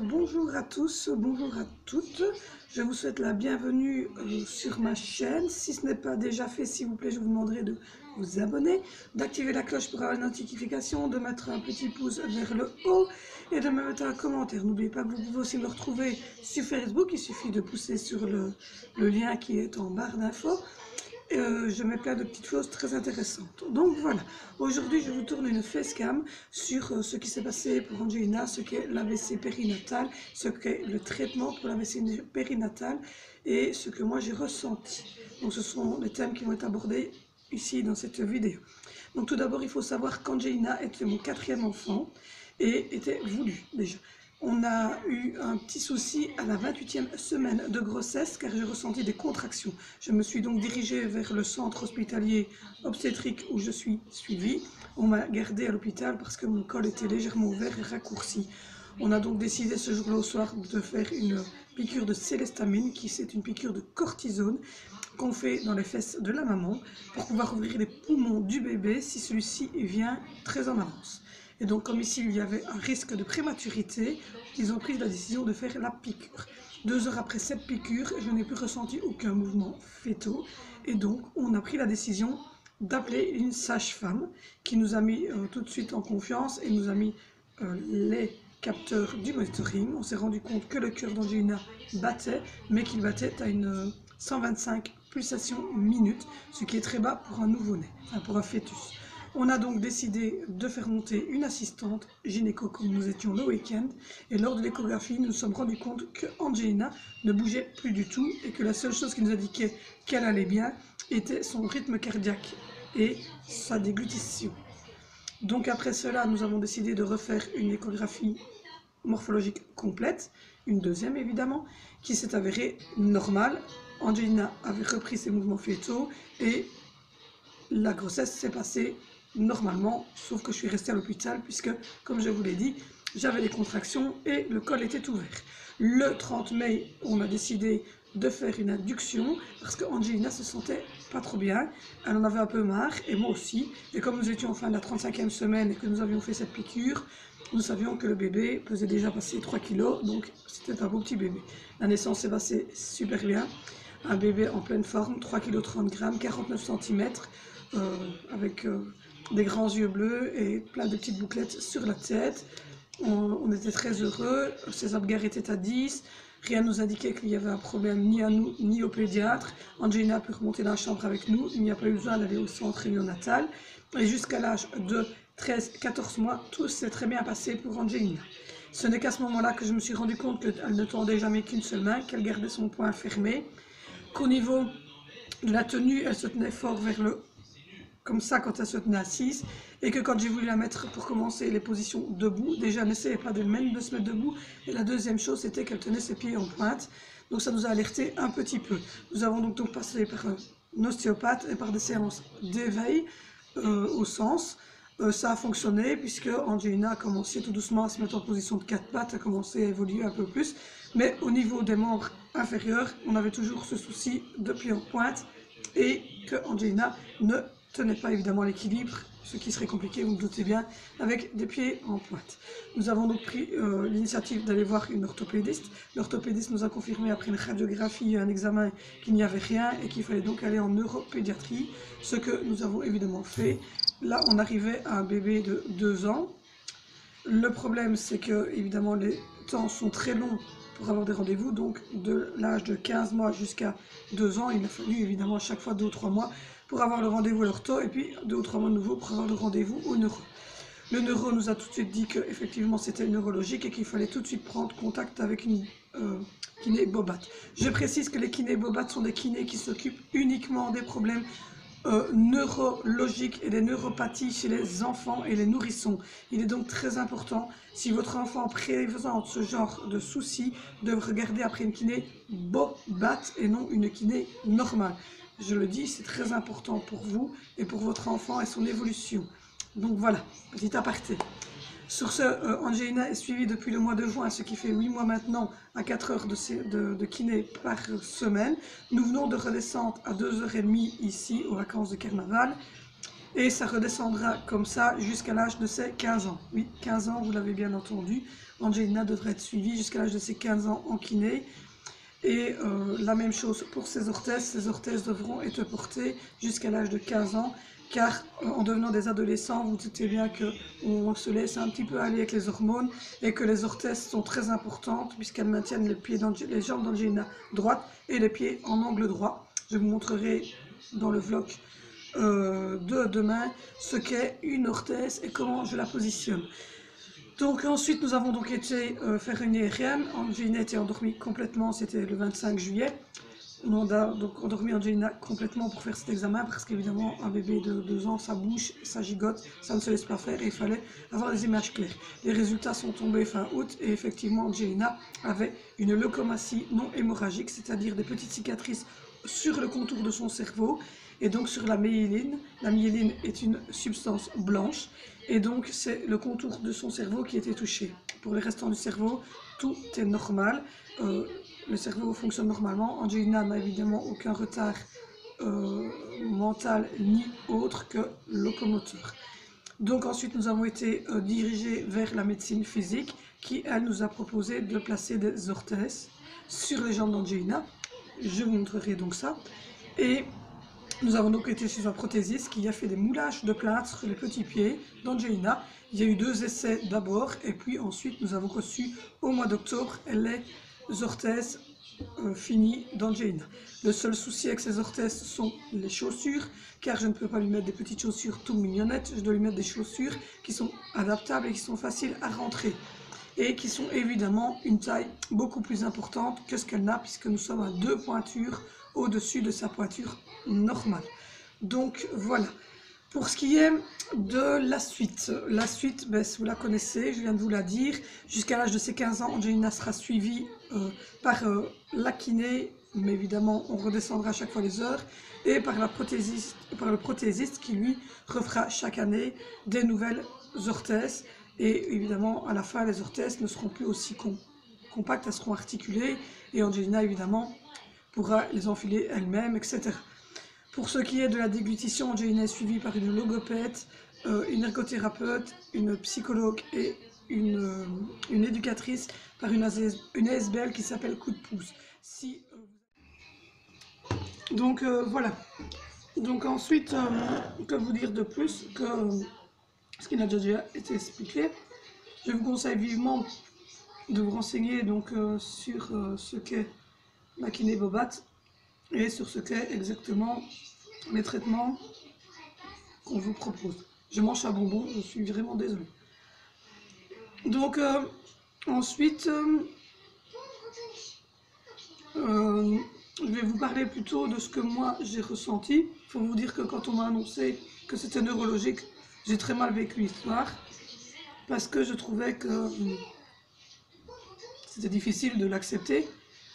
Bonjour à tous, bonjour à toutes, je vous souhaite la bienvenue sur ma chaîne. Si ce n'est pas déjà fait, s'il vous plaît, je vous demanderai de vous abonner, d'activer la cloche pour avoir une notification, de mettre un petit pouce vers le haut et de me mettre un commentaire. N'oubliez pas que vous pouvez aussi me retrouver sur Facebook, il suffit de pousser sur le lien qui est en barre d'infos. Je mets plein de petites choses très intéressantes. Donc voilà, aujourd'hui je vous tourne une facecam sur ce qui s'est passé pour Angelina, ce qu'est l'AVC périnatal, ce qu'est le traitement pour l'AVC périnatal et ce que moi j'ai ressenti. Donc ce sont les thèmes qui vont être abordés ici dans cette vidéo. Donc tout d'abord il faut savoir qu'Angelina était mon 4e enfant et était voulu déjà. On a eu un petit souci à la 28e semaine de grossesse car j'ai ressenti des contractions. Je me suis donc dirigée vers le centre hospitalier obstétrique où je suis suivie. On m'a gardée à l'hôpital parce que mon col était légèrement ouvert et raccourci. On a donc décidé ce jour-là au soir de faire une piqûre de célestamine, qui c'est une piqûre de cortisone qu'on fait dans les fesses de la maman pour pouvoir ouvrir les poumons du bébé si celui-ci vient très en avance. Et donc, comme ici, il y avait un risque de prématurité, ils ont pris la décision de faire la piqûre. 2 heures après cette piqûre, je n'ai plus ressenti aucun mouvement fœtal. Et donc, on a pris la décision d'appeler une sage-femme qui nous a mis tout de suite en confiance et nous a mis les capteurs du monitoring. On s'est rendu compte que le cœur d'Angelina battait, mais qu'il battait à une 125 pulsations minutes, ce qui est très bas pour un nouveau-né, enfin pour un fœtus. On a donc décidé de faire monter une assistante gynéco comme nous étions le week-end et lors de l'échographie, nous nous sommes rendus compte que Angelina ne bougeait plus du tout et que la seule chose qui nous indiquait qu'elle allait bien était son rythme cardiaque et sa déglutition. Donc après cela, nous avons décidé de refaire une échographie morphologique complète, une deuxième évidemment, qui s'est avérée normale. Angelina avait repris ses mouvements fœtaux et la grossesse s'est passée normalement, sauf que je suis restée à l'hôpital puisque, comme je vous l'ai dit, j'avais des contractions et le col était ouvert. Le 30 mai, on a décidé de faire une induction parce qu'Angelina se sentait pas trop bien, elle en avait un peu marre et moi aussi. Et comme nous étions en fin de la 35e semaine et que nous avions fait cette piqûre, nous savions que le bébé pesait déjà passer 3 kg, donc c'était un beau petit bébé. La naissance s'est passée super bien, un bébé en pleine forme, 3 kg 30 g, 49 cm, avec des grands yeux bleus et plein de petites bouclettes sur la tête. On était très heureux, ses Apgar étaient à 10, rien ne nous indiquait qu'il y avait un problème ni à nous ni au pédiatre. Angelina a pu remonter dans la chambre avec nous, il n'y a pas eu besoin d'aller au centre néonatal. Et jusqu'à l'âge de 13-14 mois, tout s'est très bien passé pour Angelina. Ce n'est qu'à ce moment-là que je me suis rendu compte qu'elle ne tendait jamais qu'une seule main, qu'elle gardait son poing fermé, qu'au niveau de la tenue, elle se tenait fort vers le haut, comme ça quand elle se tenait assise, et que quand j'ai voulu la mettre pour commencer les positions debout, déjà n'essayez pas de se mettre debout, et la deuxième chose c'était qu'elle tenait ses pieds en pointe, donc ça nous a alerté un petit peu. Nous avons donc passé par un ostéopathe et par des séances d'éveil au sens. Ça a fonctionné puisque Angelina a commencé tout doucement à se mettre en position de 4 pattes, a commencé à évoluer un peu plus, mais au niveau des membres inférieurs, on avait toujours ce souci de pieds en pointe et que Angelina ne tenait pas évidemment l'équilibre, ce qui serait compliqué, vous vous doutez bien, avec des pieds en pointe. Nous avons donc pris l'initiative d'aller voir une orthopédiste. L'orthopédiste nous a confirmé après une radiographie et un examen qu'il n'y avait rien et qu'il fallait donc aller en neuropédiatrie, ce que nous avons évidemment fait. Là, on arrivait à un bébé de 2 ans. Le problème, c'est que évidemment les temps sont très longs pour avoir des rendez-vous, donc de l'âge de 15 mois jusqu'à 2 ans, il a fallu évidemment à chaque fois 2 ou 3 mois pour avoir le rendez-vous à l'ortho et puis 2 ou 3 mois de nouveau pour avoir le rendez-vous au neuro. Le neuro nous a tout de suite dit qu'effectivement c'était neurologique et qu'il fallait tout de suite prendre contact avec une kiné bobate. Je précise que les kinés bobates sont des kinés qui s'occupent uniquement des problèmes neurologiques et des neuropathies chez les enfants et les nourrissons. Il est donc très important, si votre enfant présente ce genre de soucis, de regarder après une kiné bobate et non une kiné normale. Je le dis, c'est très important pour vous et pour votre enfant et son évolution. Donc voilà, petit aparté. Sur ce, Angelina est suivie depuis le mois de juin, ce qui fait 8 mois maintenant, à 4 heures de kiné par semaine. Nous venons de redescendre à 2h30 ici, aux vacances de carnaval. Et ça redescendra comme ça jusqu'à l'âge de ses 15 ans. Oui, 15 ans, vous l'avez bien entendu. Angelina devrait être suivie jusqu'à l'âge de ses 15 ans en kiné. Et la même chose pour ses orthèses. Ses orthèses devront être portées jusqu'à l'âge de 15 ans. Car en devenant des adolescents, vous doutez bien qu'on se laisse un petit peu aller avec les hormones et que les orthèses sont très importantes puisqu'elles maintiennent les jambes d'Angelina droites et les pieds en angle droit. Je vous montrerai dans le vlog de demain ce qu'est une orthèse et comment je la positionne. Donc ensuite nous avons donc été faire une IRM. Angelina était endormie complètement, c'était le 25 juillet. On a donc endormi Angelina complètement pour faire cet examen parce qu'évidemment un bébé de 2 ans ça bouge, ça gigote, ça ne se laisse pas faire et il fallait avoir des images claires. Les résultats sont tombés fin août et effectivement Angelina avait une leucomatie non hémorragique, c'est-à-dire des petites cicatrices sur le contour de son cerveau et donc sur la myéline. La myéline est une substance blanche et donc c'est le contour de son cerveau qui était touché. Pour le restant du cerveau, tout est normal. Le cerveau fonctionne normalement. Angelina n'a évidemment aucun retard mental ni autre que locomoteur. Donc ensuite nous avons été dirigés vers la médecine physique qui elle nous a proposé de placer des orthèses sur les jambes d'Angelina. Je vous montrerai donc ça. Et nous avons donc été chez un prothésiste qui a fait des moulages de plâtre sur les petits pieds d'Angelina. Il y a eu 2 essais d'abord et puis ensuite nous avons reçu au mois d'octobre les orthèses finies d'Angelina. Le seul souci avec ces orthèses sont les chaussures, car je ne peux pas lui mettre des petites chaussures tout mignonnettes, je dois lui mettre des chaussures qui sont adaptables et qui sont faciles à rentrer. Et qui sont évidemment une taille beaucoup plus importante que ce qu'elle n'a, puisque nous sommes à 2 pointures au-dessus de sa pointure normale. Donc voilà. Pour ce qui est de la suite, ben, vous la connaissez, je viens de vous la dire. Jusqu'à l'âge de ses 15 ans, Angelina sera suivie par la kiné, mais évidemment on redescendra à chaque fois les heures, et par le prothésiste qui lui refera chaque année des nouvelles orthèses. Et évidemment, à la fin, les orthèses ne seront plus aussi compactes, elles seront articulées, et Angelina évidemment pourra les enfiler elle-même, etc. Pour ce qui est de la déglutition, Angelina est suivie par une logopède, une ergothérapeute, une psychologue et une éducatrice par une ASBL qui s'appelle Coup de pouce. Donc voilà. Donc ensuite, que vous dire de plus que ce qui n'a déjà été expliqué. Je vous conseille vivement de vous renseigner donc, sur ce qu'est la kiné Bobat et sur ce qu'est exactement les traitements qu'on vous propose. Je mange un bonbon, je suis vraiment désolée. Donc ensuite, je vais vous parler plutôt de ce que moi j'ai ressenti. Il faut vous dire que quand on m'a annoncé que c'était neurologique, j'ai très mal vécu l'histoire parce que je trouvais que c'était difficile de l'accepter,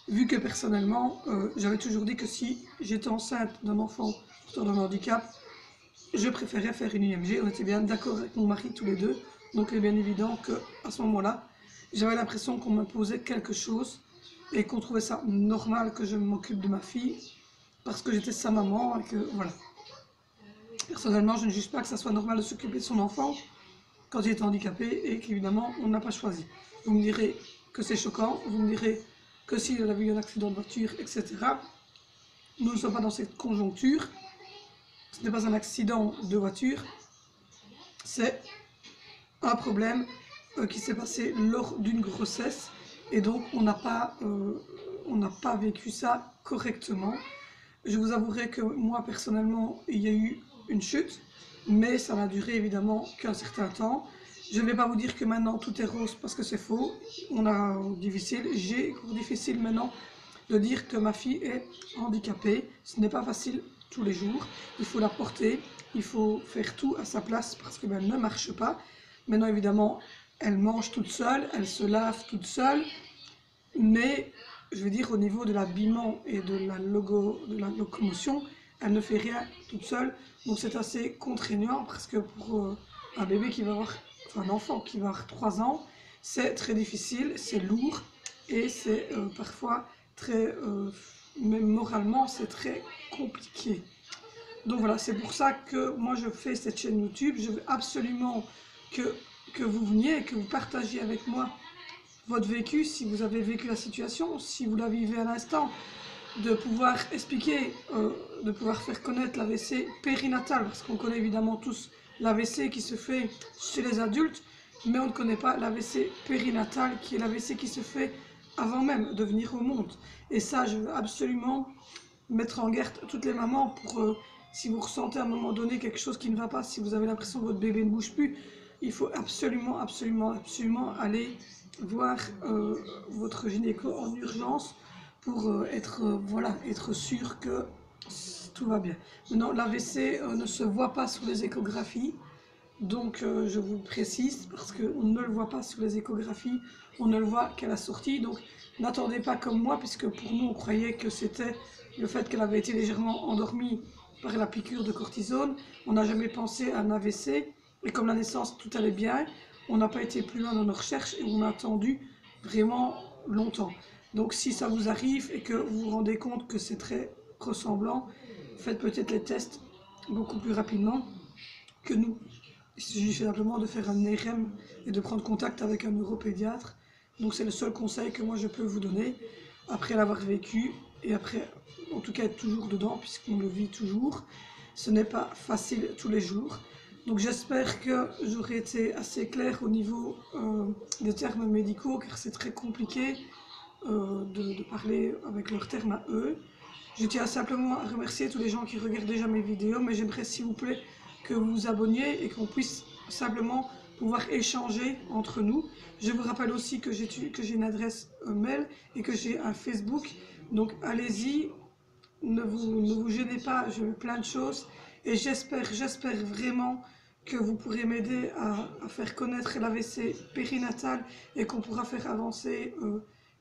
vu que personnellement, j'avais toujours dit que si j'étais enceinte d'un enfant porteur d'un handicap, je préférais faire une IMG. On était bien d'accord avec mon mari tous les deux, donc il est bien évident qu'à ce moment-là, j'avais l'impression qu'on m'imposait quelque chose et qu'on trouvait ça normal que je m'occupe de ma fille parce que j'étais sa maman et que voilà. Personnellement, je ne juge pas que ça soit normal de s'occuper de son enfant quand il est handicapé et qu'évidemment on n'a pas choisi. Vous me direz que c'est choquant, vous me direz que s'il a eu un accident de voiture, etc. Nous ne sommes pas dans cette conjoncture. Ce n'est pas un accident de voiture, c'est un problème qui s'est passé lors d'une grossesse et donc on n'a pas vécu ça correctement. Je vous avouerai que moi personnellement il y a eu une chute, mais ça n'a duré évidemment qu'un certain temps. Je ne vais pas vous dire que maintenant tout est rose parce que c'est faux. On a difficile, j'ai difficile maintenant de dire que ma fille est handicapée. Ce n'est pas facile tous les jours. Il faut la porter, il faut faire tout à sa place parce qu'elle ne marche pas. Maintenant évidemment, elle mange toute seule, elle se lave toute seule, mais je veux dire au niveau de l'habillement et de la locomotion, elle ne fait rien toute seule. Donc c'est assez contraignant parce que pour un bébé qui va avoir, enfin un enfant qui va avoir 3 ans, c'est très difficile, c'est lourd et c'est parfois très, même moralement, c'est très compliqué. Donc voilà, c'est pour ça que moi je fais cette chaîne YouTube. Je veux absolument que vous veniez et que vous partagiez avec moi votre vécu, si vous avez vécu la situation, si vous la vivez à l'instant, de pouvoir expliquer, de pouvoir faire connaître l'AVC périnatal, parce qu'on connaît évidemment tous l'AVC qui se fait chez les adultes, mais on ne connaît pas l'AVC périnatal, qui est l'AVC qui se fait avant même de venir au monde. Et ça, je veux absolument mettre en garde toutes les mamans pour, si vous ressentez à un moment donné quelque chose qui ne va pas, si vous avez l'impression que votre bébé ne bouge plus, il faut absolument, absolument, absolument aller voir votre gynéco en urgence pour voilà, être sûr que tout va bien. Maintenant, l'AVC ne se voit pas sur les échographies, donc je vous précise, parce qu'on ne le voit pas sur les échographies, on ne le voit qu'à la sortie, donc n'attendez pas comme moi, puisque pour nous on croyait que c'était le fait qu'elle avait été légèrement endormie par la piqûre de cortisone. On n'a jamais pensé à un AVC, et comme la naissance tout allait bien, on n'a pas été plus loin dans nos recherches et on a attendu vraiment longtemps. Donc si ça vous arrive et que vous vous rendez compte que c'est très ressemblant, faites peut-être les tests beaucoup plus rapidement que nous. Il suffit simplement de faire un IRM et de prendre contact avec un neuropédiatre. Donc c'est le seul conseil que moi je peux vous donner, après l'avoir vécu, et après, en tout cas être toujours dedans, puisqu'on le vit toujours. Ce n'est pas facile tous les jours. Donc j'espère que j'aurai été assez claire au niveau des termes médicaux, car c'est très compliqué de parler avec leurs termes à eux. Je tiens simplement à remercier tous les gens qui regardent déjà mes vidéos, mais j'aimerais s'il vous plaît que vous vous abonniez et qu'on puisse simplement pouvoir échanger entre nous. Je vous rappelle aussi que j'ai une adresse mail et que j'ai un Facebook, donc allez-y, ne vous gênez pas, je mets plein de choses et j'espère vraiment que vous pourrez m'aider à faire connaître l'AVC périnatal et qu'on pourra faire avancer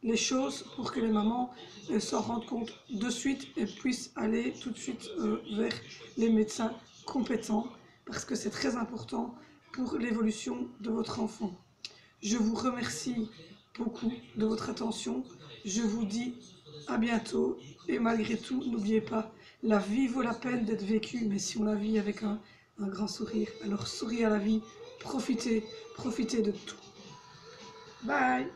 les choses pour que les mamans s'en rendent compte de suite et puissent aller tout de suite vers les médecins compétents, parce que c'est très important pour l'évolution de votre enfant. Je vous remercie beaucoup de votre attention. Je vous dis à bientôt et malgré tout, n'oubliez pas, la vie vaut la peine d'être vécue, mais si on la vit avec un grand sourire, alors souriez à la vie, profitez de tout. Bye!